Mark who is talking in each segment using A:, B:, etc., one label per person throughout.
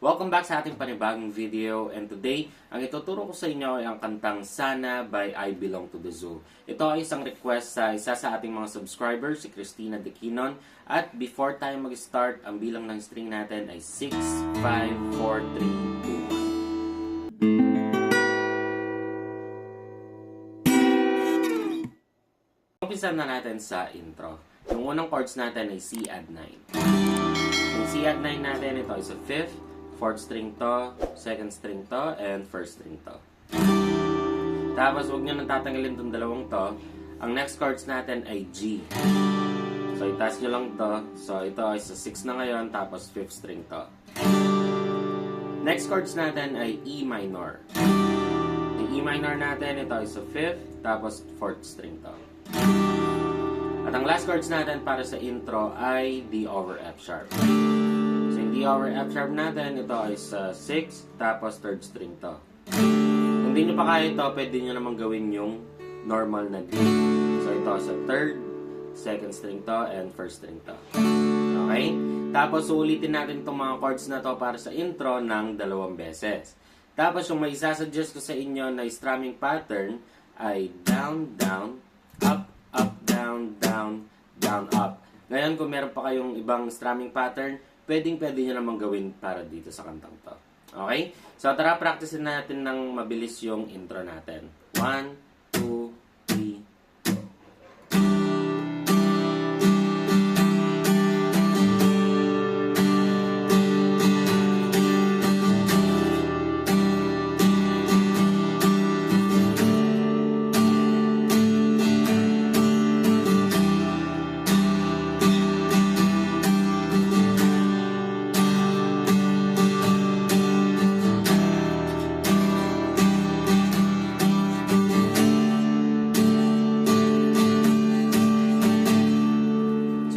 A: Welcome back sa ating panibagong video, and today, ang ituturo ko sa inyo ay ang kantang Sana by I Belong to the Zoo. Ito ay isang request sa isa sa ating mga subscribers, si Christina Dequinon. At before tayo mag-start, ang bilang ng string natin ay 6, 5, 4, 3, 2, 1. Umpisa na natin sa intro. Yung unang chords natin ay C add 9. Yung C add 9 natin, ito ay sa 5th, 4th string to, 2nd string to, and 1st string to. Tapos, huwag nyo nang tatanggalin itong dalawang to. Ang next chords natin ay G. So, itaas nyo lang to. So, ito ay sa 6 na ngayon, tapos 5th string to. Next chords natin ay E minor. Yung E minor natin, ito ay sa 5th, tapos 4th string to. At ang last chords natin para sa intro ay D over F sharp. So, yung D over F sharp natin, ito ay sa 6, tapos 3rd string to. Kung hindi nyo pa kaya ito, pwede nyo naman gawin yung normal na D. So, ito sa 3rd, 2nd string to, and 1st string to. Okay? Tapos, ulitin natin itong mga chords na to para sa intro ng 2 beses. Tapos, yung may isasuggest ko sa inyo na strumming pattern ay down, down, up, up, down, down, down, up. Ngayon, kung meron pa kayong ibang strumming pattern, pwede nyo naman gawin para dito sa kantang to. Okay? So, tara, practicein natin ng mabilis yung intro natin. 1, 2, 3.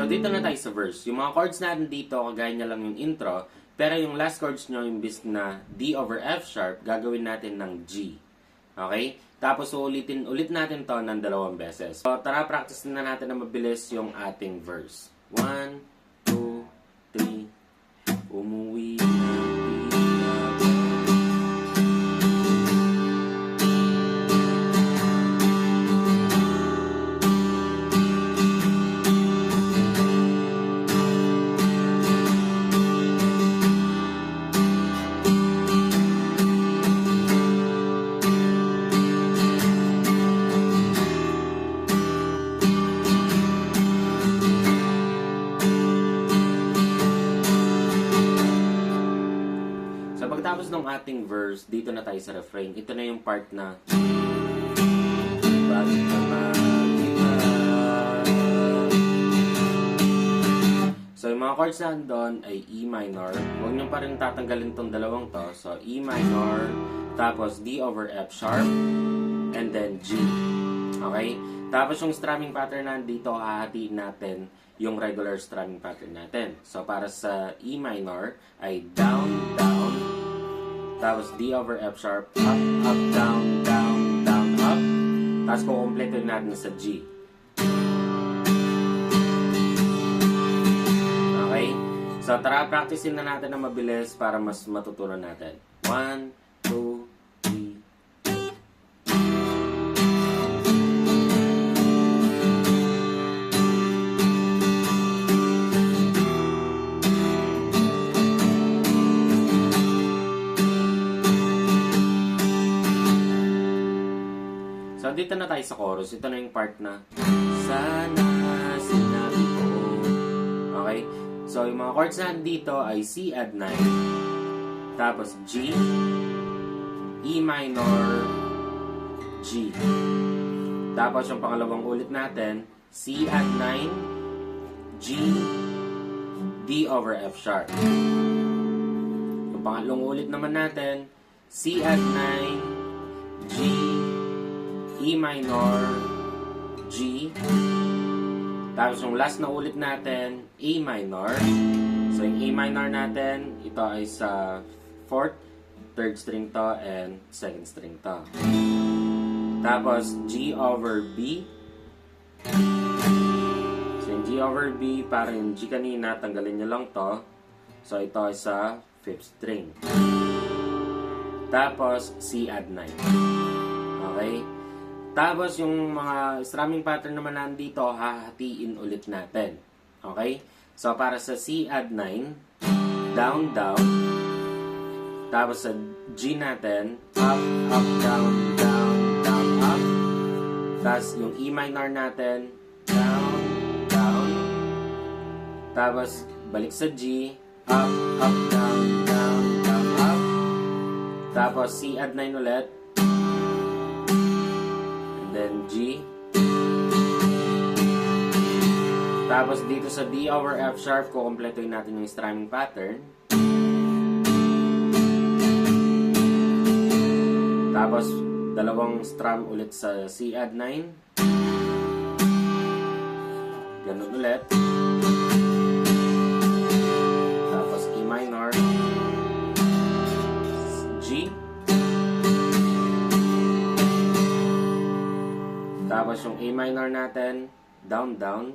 A: Dito na tayo sa verse. Yung mga chords natin dito, kagaya niya lang yung intro, pero yung last chords nyo, imbis na D over F sharp, gagawin natin ng G. Okay? Tapos ulit natin to ng 2 beses. So, tara, practice na natin na mabilis yung ating verse. 1, 2, 3. Umuwi na pagkatapos ng ating verse, dito na tayo sa refrain. Ito na yung part na bakit ka mag-iba? So, yung mga chords na doon ay E minor. Huwag nyo pa rin tatanggalin tong dalawang to. So, E minor, tapos D over F sharp, and then G. Okay? Tapos yung strumming pattern na dito, hahatiin natin yung regular strumming pattern natin. So, para sa E minor ay down, down, tapos D over F sharp, up, up, down, down, down, up. Tapos kukumpleto natin sa G. Okay? So, tara, practicein na natin na mabilis para mas matutunan natin. 1, 2, 3. So, dito na tayo sa chorus. Ito na yung part na sana sinabi ko. Okay? So, yung mga chords na dito ay C add 9. Tapos G, E minor, G. Tapos yung pangalawang ulit natin, C add 9, G, D over F sharp. Yung pangalawang ulit naman natin, C add 9, G, E minor, G. Tapos yung last na ulit natin, A minor. So yung A minor natin, ito ay sa 4th, 3rd string to, and 2nd string to. Tapos G over B. So yung G over B, parang yung G kanina, tanggalin nyo lang to. So ito ay sa 5th string. Tapos, C add 9. Okay? Tapos, yung mga strumming pattern naman nandito, hahatiin ulit natin. Okay? So, para sa C add 9, down, down. Tapos, sa G natin, up, up, down, down, down, up. Tapos, yung E minor natin, down, down. Tapos, balik sa G, up, up, down, down, down, up. Tapos, C add 9 ulit. And then, G. Tapos, dito sa D over F sharp, kukumpletuin natin yung strumming pattern. Tapos, dalawang strum ulit sa C add 9. Ganun ulit. Tapos, E minor. G. Tapos, yung A minor natin, down, down.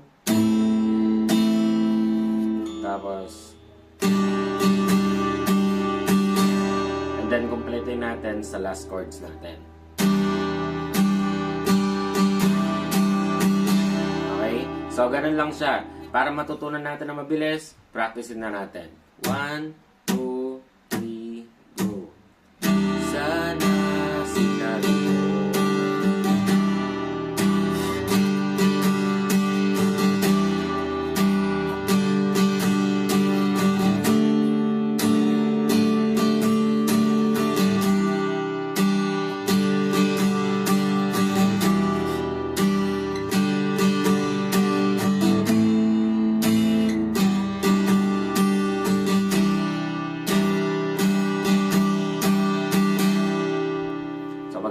A: Tapos, and then, kumpletuin natin sa last chords natin. Okay? So, ganun lang siya. Para matutunan natin na mabilis, practicein na natin. 1, 2, 3, go. Sana sinabi mo.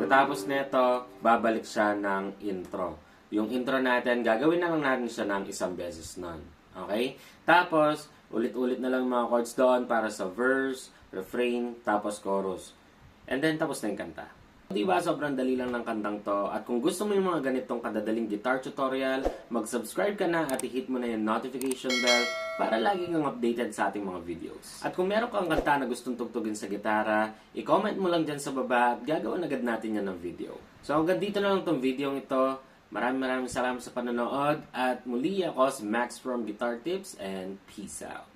A: Pagkatapos nito, babalik siya ng intro. Yung intro natin, gagawin na lang natin siya ng isang beses nun. Okay? Tapos, ulit-ulit na lang mga chords doon para sa verse, refrain, tapos chorus. And then, tapos na yung kanta. Diba, sobrang dali lang ng kantang to. At kung gusto mo yung mga ganitong kadadaling guitar tutorial, mag-subscribe ka na at i-hit mo na yung notification bell para lagi kang updated sa ating mga videos. At kung meron kang kanta na gustong tugtugin sa gitara, i-comment mo lang dyan sa baba at gagawin agad natin yan ng video. So hanggang dito na lang tong video ito. Maraming salamat sa panonood at muli ako si Max from Guitar Tips and peace out.